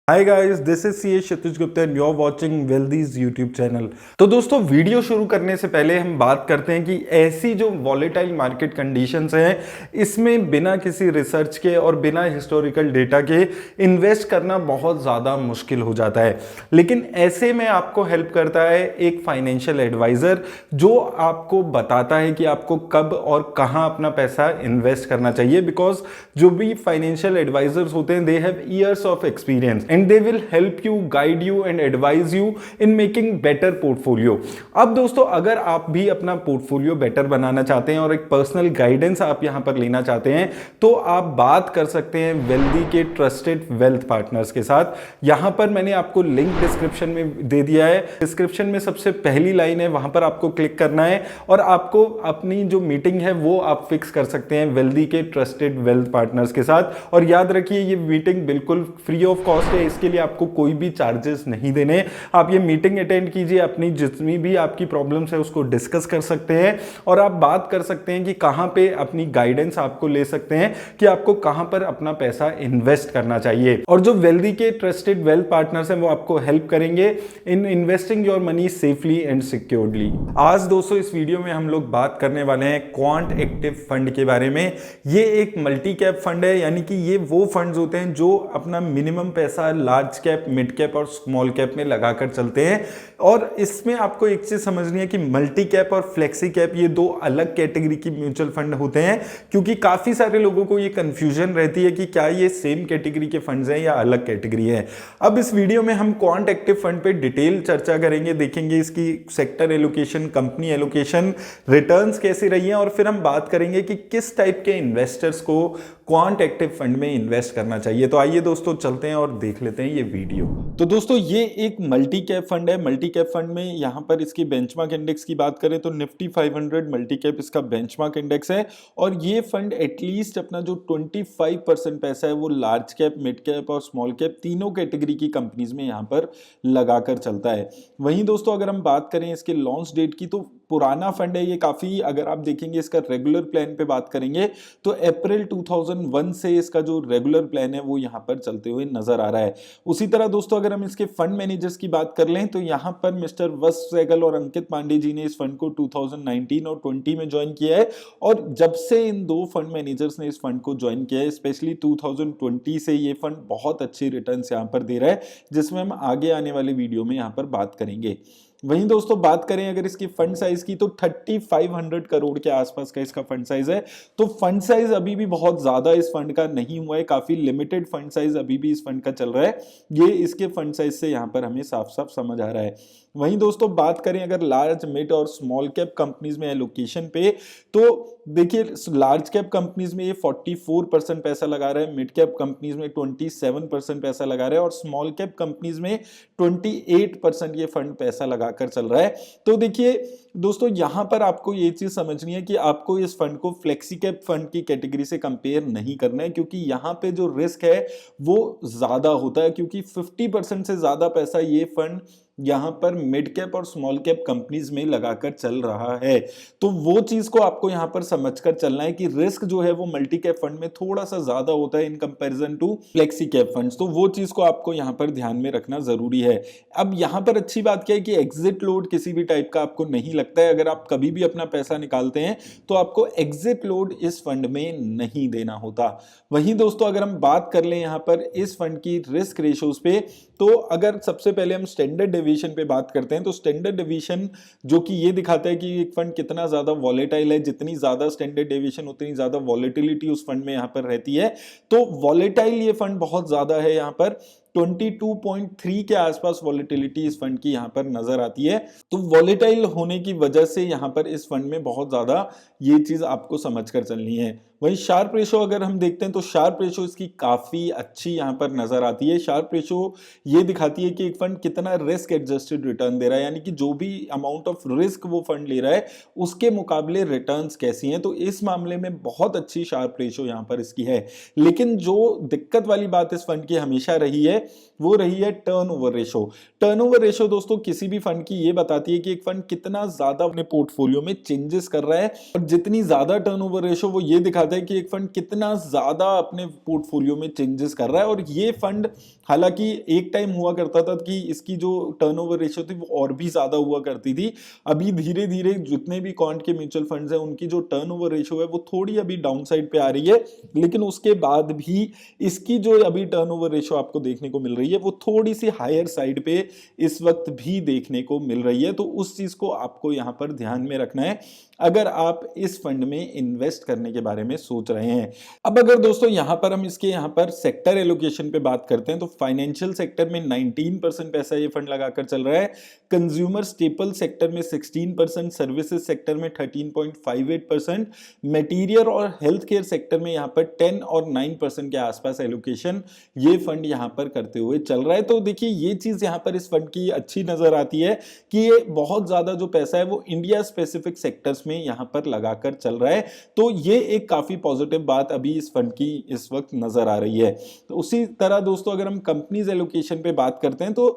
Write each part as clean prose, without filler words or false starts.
Hi guys, this is C Kshitij Gupta and you are watching Wealthies YouTube channel. तो दोस्तों, video शुरू करने से पहले हम बात करते हैं कि ऐसी जो वॉलेटाइल मार्केट कंडीशंस हैं, इसमें बिना किसी रिसर्च के और बिना हिस्टोरिकल डेटा के इन्वेस्ट करना बहुत ज़्यादा मुश्किल हो जाता है। लेकिन ऐसे में आपको हेल्प करता है एक फाइनेंशियल एडवाइज़र, जो आपको बताता है कि आपको कब और कहाँ अपना पैसा इन्वेस्ट करना चाहिए। बिकॉज जो भी फाइनेंशियल एडवाइजर्स होते हैं, they have years of experience and they will help you, guide you and advise you in making better portfolio। अब दोस्तों, अगर आप भी अपना पोर्टफोलियो बेटर बनाना चाहते हैं और एक पर्सनल गाइडेंस आप यहां पर लेना चाहते हैं, तो आप बात कर सकते हैं वेल्दी के ट्रस्टेड वेल्थ पार्टनर्स के साथ। यहां पर मैंने आपको लिंक डिस्क्रिप्शन में दे दिया है। डिस्क्रिप्शन में सबसे पहली लाइन है, वहां पर आपको क्लिक करना है और आपको अपनी जो मीटिंग है वो आप फिक्स कर सकते हैं वेल्दी के ट्रस्टेड वेल्थ पार्टनर्स के साथ। और याद रखिए, ये मीटिंग बिल्कुल फ्री ऑफ कॉस्ट है, इसके लिए आपको कोई भी चार्जेस नहीं देने। आप ये मीटिंग अटेंड कीजिए, अपनी जितनी भी आपकी प्रॉब्लम्स है उसको डिस्कस कर सकते हैं और आप बात कर सकते हैं कि कहां पे अपनी गाइडेंस आपको ले सकते हैं कि आपको कहां पर अपना पैसा इन्वेस्ट करना चाहिए। और जो वेल्दी के ट्रस्टेड वेल्थ पार्टनर्स हैं, वो आपको हेल्प करेंगे in investing your money safely and securely. आज दोस्तों, इस वीडियो में हम लोग बात करने वाले हैं क्वांट एक्टिव फंड के बारे में। ये एक मल्टी कैप फंड है, यानी कि ये वो फंड्स होते हैं जो अपना मिनिमम पैसा लार्ज कैप, मिड कैप और स्मॉल कैप में लगाकर चलते हैं। और इसमें आपको एक चीज समझनी है कि मल्टी कैप और फ्लेक्सी कैप ये दो अलग कैटेगरी की म्यूचुअल फंड होते हैं, क्योंकि काफी सारे लोगों को ये कंफ्यूजन रहती है कि क्या ये सेम कैटेगरी के फंड्स हैं या अलग कैटेगरी है। अब इस वीडियो में हम क्वांट एक्टिव फंड पे डिटेल चर्चा करेंगे, देखेंगे इसकी sector allocation, company allocation, returns कैसी रही हैं, और फिर हम बात करेंगे कि किस टाइप के इन्वेस्टर्स को क्वांट एक्टिव फंड में इन्वेस्ट करना चाहिए। तो आइए दोस्तों, चलते हैं और देख लेते हैं ये वीडियो। तो दोस्तों, ये एक मल्टी कैप फंड है। मल्टी कैप फंड में यहां पर इसकी बेंचमार्क इंडेक्स की बात करें तो निफ्टी 500 मल्टी कैप इसका बेंचमार्क इंडेक्स है। और ये फंड एटलीस्ट अपना जो 25% पैसा है वो लार्ज कैप, मिड कैप और स्मॉल कैप तीनों कैटेगरी की कंपनीज में यहां पर लगाकर चलता है। वहीं दोस्तों, अगर हम बात करें इसके लॉन्च डेट की, तो पुराना फंड है ये काफी। अगर आप देखेंगे इसका रेगुलर प्लान पे बात करेंगे तो अप्रैल 2001 से इसका जो रेगुलर प्लान है वो यहां पर चलते हुए नजर आ रहा है। उसी तरह दोस्तों, अगर हम इसके फंड मैनेजर्स की बात कर लें तो यहां पर मिस्टर वत्स सहगल और अंकित पांडे जी ने इस फंड को 2019 और 20 में ज्वाइन किया है। और जब से इन दो फंड मैनेजर्स ने इस फंड को ज्वाइन किया है, स्पेशली 2020 से ये फंड बहुत अच्छी रिटर्न्स यहां पर दे रहा है, जिसमें हम आगे आने वाले वीडियो में यहां पर बात करेंगे। वहीं दोस्तों, बात करें अगर इसकी फंड साइज की, तो 3500 करोड़ के आसपास का इसका फंड साइज है। तो फंड साइज अभी भी बहुत ज्यादा इस फंड का नहीं हुआ है, काफी लिमिटेड फंड साइज अभी भी इस फंड का चल रहा है। ये इसके फंड साइज से यहां पर हमें साफ साफ समझ आ रहा है। वहीं दोस्तों, बात करें अगर लार्ज, मिड और स्मॉल कैप कंपनीज में एलोकेशन पे, तो देखिए लार्ज कैप कंपनीज में ये 44% पैसा लगा रहा है, मिड कैप कंपनीज में 27% पैसा लगा रहा है और स्मॉल कैप कंपनीज में 28% ये फंड पैसा लगाकर चल रहा है। तो देखिए दोस्तों, यहां पर आपको ये चीज समझनी है कि आपको इस फंड को फ्लेक्सी कैप फंड की कैटेगरी से कंपेयर नहीं करना है, क्योंकि यहां पे जो रिस्क है वो ज्यादा होता है, क्योंकि 50% से ज्यादा पैसा ये फंड यहां पर मिड कैप और स्मॉल कैप कंपनीज में लगाकर चल रहा है। तो वो चीज को आपको यहां पर समझकर चलना है कि रिस्क जो है वो मल्टी कैप फंड में थोड़ा सा ज्यादा होता है in comparison to flexi cap funds. तो वो चीज को आपको यहां पर ध्यान में रखना जरूरी है। अब यहां पर अच्छी बात क्या है कि एग्जिट लोड किसी भी टाइप का आपको नहीं लगता है। अगर आप कभी भी अपना पैसा निकालते हैं तो आपको एग्जिट लोड इस फंड में नहीं देना होता। वहीं दोस्तों, अगर हम बात कर लें यहां पर इस फंड की रिस्क रेशियोज पे, तो अगर सबसे पहले हम स्टैंडर्ड डेविएशन पे बात करते हैं, तो स्टैंडर्ड डेविएशन जो कि ये दिखाता है कि एक फंड कितना ज्यादा वॉलेटाइल है, जितनी ज्यादा स्टैंडर्ड डेविएशन उतनी ज्यादा वॉलेटिलिटी उस फंड में यहां पर रहती है। तो वॉलेटाइल ये फंड बहुत ज्यादा है, यहां पर 22.3 के आसपास वॉलेटिलिटी इस फंड की यहां पर नजर आती है। तो वॉलेटाइल होने की वजह से यहां पर इस फंड में बहुत ज्यादा ये चीज आपको समझकर चलनी है। वहीं शार्प रेशो अगर हम देखते हैं तो शार्प रेशो इसकी काफी अच्छी यहां पर नजर आती है। शार्प रेशो ये दिखाती है कि एक फंड कितना रिस्क एडजस्टेड रिटर्न दे रहा है, यानी कि जो भी अमाउंट ऑफ रिस्क वो फंड ले रहा है उसके मुकाबले रिटर्न्स कैसी हैं। तो इस मामले में बहुत अच्छी शार्प रेशो यहां पर इसकी है। लेकिन जो दिक्कत वाली बात इस फंड की हमेशा रही है है वो रही है टर्नओवर रेशो। टर्नओवर रेशो दोस्तों किसी भी फंड की ये बताती है कि एक फंड कितना ज्यादा अपने पोर्टफोलियो में चेंजेस कर रहा है, और जितनी ज्यादा टर्नओवर रेशो वो ये दिखाता है कि एक फंड कितना ज्यादा अपने पोर्टफोलियो में चेंजेस कर रहा है। और ये फंड हालांकि एक टाइम हुआ करता था कि इसकी जो टर्नओवर रेशो थी वो और भी ज्यादा हुआ करती थी। अभी धीरे धीरे जितने भी क्वांट के म्यूचुअल फंड्स हैं उनकी जो टर्नओवर रेशो है वो थोड़ी अभी डाउन साइड पे आ रही है, लेकिन उसके बाद भी इसकी जो अभी टर्नओवर रेशो आपको देखने को मिल रही है वो थोड़ी सी हायर साइड पे इस वक्त भी देखने को मिल रही है। तो उस चीज को आपको यहां पर ध्यान में रखना है अगर आप इस फंड में इन्वेस्ट करने के बारे में सोच रहे हैं। अब अगर दोस्तों यहां पर हम इसके यहां पर सेक्टर एलोकेशन पे बात करते हैं तो फाइनेंशियल सेक्टर में 19% पैसा ये फंड लगाकर चल रहा है, कंज्यूमर स्टेपल सेक्टर में 16%, सर्विसेज सेक्टर में 13.58%, मटेरियल और हेल्थ केयर सेक्टर में यहां पर 10 और 9% के आसपास एलोकेशन ये फंड यहां पर करते हुए चल रहा है। तो देखिए ये चीज यहां पर इस फंड की अच्छी नजर आती है कि ये बहुत ज्यादा जो पैसा है वो इंडिया स्पेसिफिक सेक्टर्स में यहां पर लगाकर चल रहा है। तो ये एक काफी पॉजिटिव बात अभी इस फंड की इस वक्त नजर आ रही है। तो उसी तरह दोस्तों अगर हम कंपनीज एलोकेशन पे बात करते हैं तो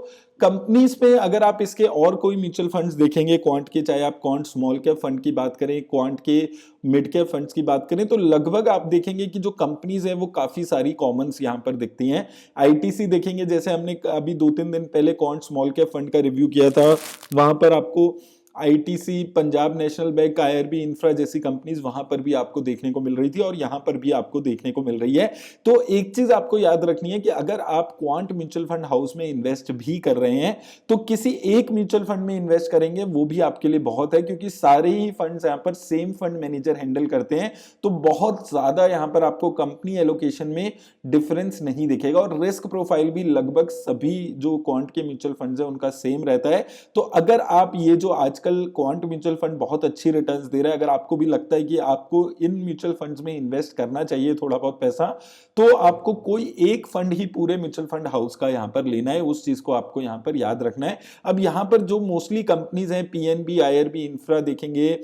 कंपनीज पे अगर आप इसके और कोई म्यूचुअल फंड्स देखेंगे क्वांट के, चाहे आप क्वांट स्मॉल कैप फंड की बात करें, क्वांट के मिड कैप फंड्स की बात करें, तो लगभग आप देखेंगे कि जो कंपनीज है वो काफी सारी कॉमन्स यहां पर दिखती हैं। आईटीसी देखेंगे, जैसे हमने अभी 2-3 दिन पहले क्वांट स्मॉल कैप फंड का रिव्यू किया था, वहां पर आपको ITC, Punjab national bank, IRB infra जैसी कंपनीज वहां पर भी आपको देखने को मिल रही थी और यहां पर भी आपको देखने को मिल रही है। तो एक चीज आपको याद रखनी है कि अगर आप क्वांट म्यूचुअल फंड हाउस में इन्वेस्ट भी कर रहे हैं तो किसी एक म्यूचुअल फंड में इन्वेस्ट करेंगे वो भी आपके लिए बहुत है, क्योंकि सारे ही फंड्स यहां पर सेम फंड मैनेजर हैंडल करते हैं। तो बहुत ज्यादा यहां पर आपको कंपनी एलोकेशन में डिफरेंस नहीं दिखेगा और रिस्क प्रोफाइल भी लगभग सभी जो क्वांट के म्यूचुअल फंड्स है उनका सेम रहता है। तो अगर आप ये जो आजकल क्वांट म्यूचुअल फंड बहुत अच्छी रिटर्न्स दे रहा है, अगर आपको भी लगता है कि आपको इन म्यूचुअल फंड्स में इन्वेस्ट करना चाहिए थोड़ा बहुत पैसा, तो आपको कोई एक फंड ही पूरे म्यूचुअल फंड हाउस का यहां पर लेना है। उस चीज को आपको यहां पर याद रखना है। अब यहां पर जो मोस्टली कंपनीज हैं, पीएनबी, आईआरबी इंफ्रा देखेंगे,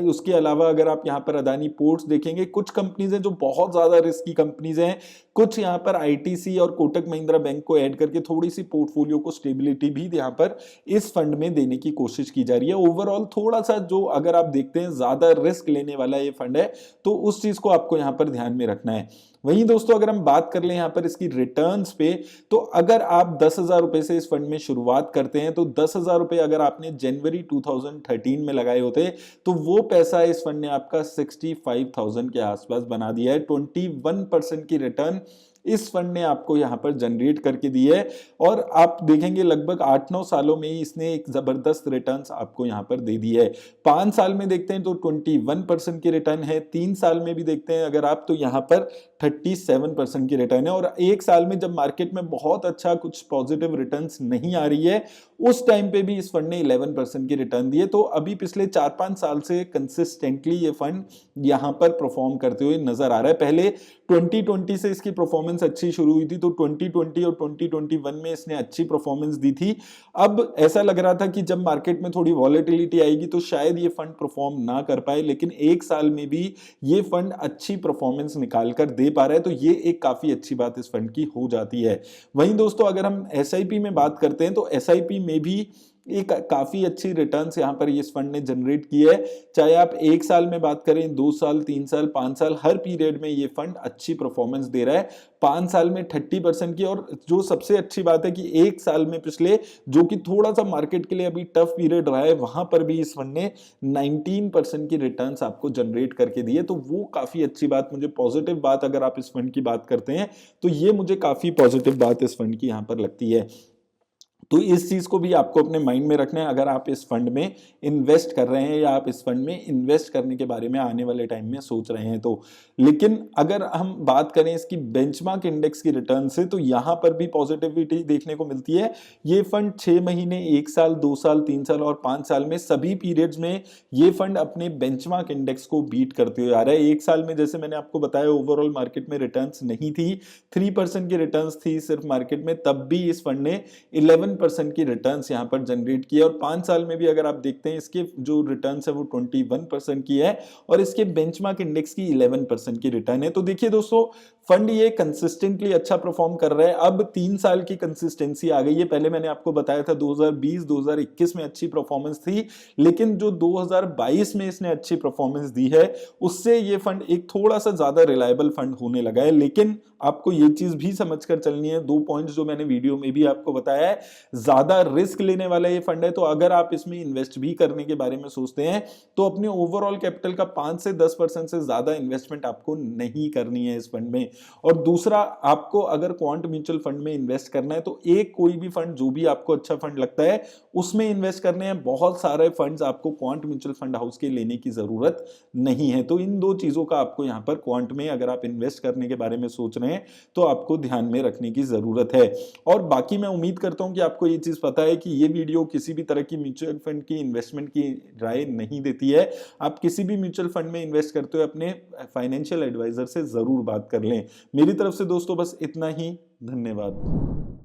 उसके अलावा अगर आप यहां पर अदानी पोर्ट्स देखेंगे, कुछ कंपनीज हैं जो बहुत ज्यादा रिस्की कंपनीज हैं, कुछ यहां पर आईटीसी और कोटक महिंद्रा बैंक को ऐड करके थोड़ी सी पोर्टफोलियो को स्टेबिलिटी भी यहां पर इस फंड में देने की कोशिश की जा रही है। ओवरऑल थोड़ा सा जो अगर आप देखते हैं ज्यादा रिस्क लेने वाला ये फंड है, तो उस चीज को आपको यहां पर ध्यान में रखना है। वहीं दोस्तों अगर हम बात कर लें यहां पर इसकी रिटर्न्स पे, तो अगर आप 10,000 रुपए से इस फंड में शुरुआत करते हैं तो 10,000 रुपए अगर आपने जनवरी 2013 में लगाए होते तो वो पैसा इस फंड ने आपका 65,000 के आसपास बना दिया है। 21% की रिटर्न इस फंड ने आपको यहां पर जनरेट करके दी है और आप देखेंगे लगभग 8-9 सालों में ही इसने एक जबरदस्त रिटर्न्स आपको यहां पर दे दी है। 5 साल में देखते हैं तो 21% की रिटर्न है, 3 साल में भी देखते हैं अगर आप तो यहां पर 37% की रिटर्न है, और एक साल में जब मार्केट में बहुत अच्छा कुछ पॉजिटिव रिटर्न्स नहीं आ रही है उस टाइम पे भी इस फंड ने 11% की रिटर्न दी है। तो अभी पिछले 4-5 साल से कंसिस्टेंटली ये फंड यहां पर परफॉर्म करते हुए नजर आ रहा है। पहले 2020 से इसकी परफॉर्मेंस अच्छी शुरू हुई थी, तो 2020 और 2021 में इसने अच्छी परफॉर्मेंस दी थी। अब ऐसा लग रहा था कि जब मार्केट में थोड़ी वॉलेटिलिटी आएगी तो शायद ये फंड परफॉर्म ना कर पाए, लेकिन एक साल में भी ये फंड अच्छी परफॉर्मेंस निकाल कर दे पा रहा है, तो ये एक काफी अच्छी बात इस फंड की हो जाती है। वहीं दोस्तों अगर हम एसआईपी में बात करते हैं तो एसआईपी में भी एक काफी अच्छी रिटर्न्स यहां पर इस फंड ने जनरेट की है। चाहे आप 1 साल में बात करें, 2 साल, 3 साल, 5 साल, हर पीरियड में ये फंड अच्छी परफॉर्मेंस दे रहा है। 5 साल में 30% की, और जो सबसे अच्छी बात है कि 1 साल में पिछले जो कि थोड़ा सा मार्केट के लिए अभी टफ पीरियड रहा है वहां पर भी इस फंड ने 19% की रिटर्न्स आपको जनरेट करके दी है। तो वो काफी अच्छी बात, मुझे पॉजिटिव बात अगर आप इस फंड की बात करते हैं तो ये मुझे काफी पॉजिटिव बात इस फंड की यहां पर लगती है। तो इस चीज को भी आपको अपने माइंड में रखना है अगर आप इस फंड में इन्वेस्ट कर रहे हैं या आप इस फंड में इन्वेस्ट करने के बारे में आने वाले टाइम में सोच रहे हैं तो। लेकिन अगर हम बात करें इसकी बेंचमार्क इंडेक्स की रिटर्न से, तो यहां पर भी पॉजिटिविटी देखने को मिलती है। ये फंड 6 महीने, 1 साल, 2 साल, 3 साल और 5 साल में सभी पीरियड्स में ये फंड अपने बेंचमार्क इंडेक्स को बीट करते हुए आ रहा है। 1 साल में जैसे मैंने आपको बताया ओवरऑल मार्केट में रिटर्न्स नहीं थी, 3% की रिटर्न्स थी सिर्फ मार्केट में, तब भी इस फंड ने 11% की रिटर्न्स यहां पर जनरेट की है। और 5 साल में भी अगर आप देखते हैं इसके जो रिटर्न्स है वो 21% की है और इसके बेंचमार्क इंडेक्स की 11% की रिटर्न है। तो देखिए दोस्तों, फंड ये कंसिस्टेंटली अच्छा परफॉर्म कर रहा है। अब 3 साल की कंसिस्टेंसी आ गई है। पहले मैंने आपको बताया था 2020-2021 में अच्छी परफॉर्मेंस थी, लेकिन जो 2022 में इसने अच्छी परफॉर्मेंस दी है उससे ये फंड एक थोड़ा सा ज्यादा रिलायबल फंड होने लगा है। लेकिन आपको ये चीज भी समझकर चलनी है, 2 पॉइंट्स जो मैंने वीडियो में भी आपको बताया है, ज्यादा रिस्क लेने वाला ये फंड है। तो अगर आप इसमें इन्वेस्ट भी करने के बारे में सोचते हैं तो अपने ओवरऑल कैपिटल का 5 से 10% से ज्यादा इन्वेस्टमेंट आपको नहीं करनी है इस फंड में। और दूसरा, आपको अगर क्वांट म्यूचुअल फंड में इन्वेस्ट करना है तो एक कोई भी फंड जो भी आपको अच्छा फंड लगता है उसमें इन्वेस्ट करने हैं। बहुत सारे फंड्स आपको क्वांट म्यूचुअल फंड हाउस के लेने की जरूरत नहीं है। तो इन 2 चीजों का आपको यहां पर क्वांट में अगर आप इन्वेस्ट करने के बारे में सोच रहे हैं तो आपको ध्यान में रखने की जरूरत है। और बाकी मैं उम्मीद करता हूं कि आपको ये चीज पता है कि ये वीडियो किसी भी तरह की म्यूचुअल फंड की इन्वेस्टमेंट की राय नहीं देती है। आप किसी भी म्यूचुअल फंड में इन्वेस्ट करते हो अपने फाइनेंशियल एडवाइजर से जरूर बात कर लें। मेरी तरफ से दोस्तों बस इतना ही। धन्यवाद।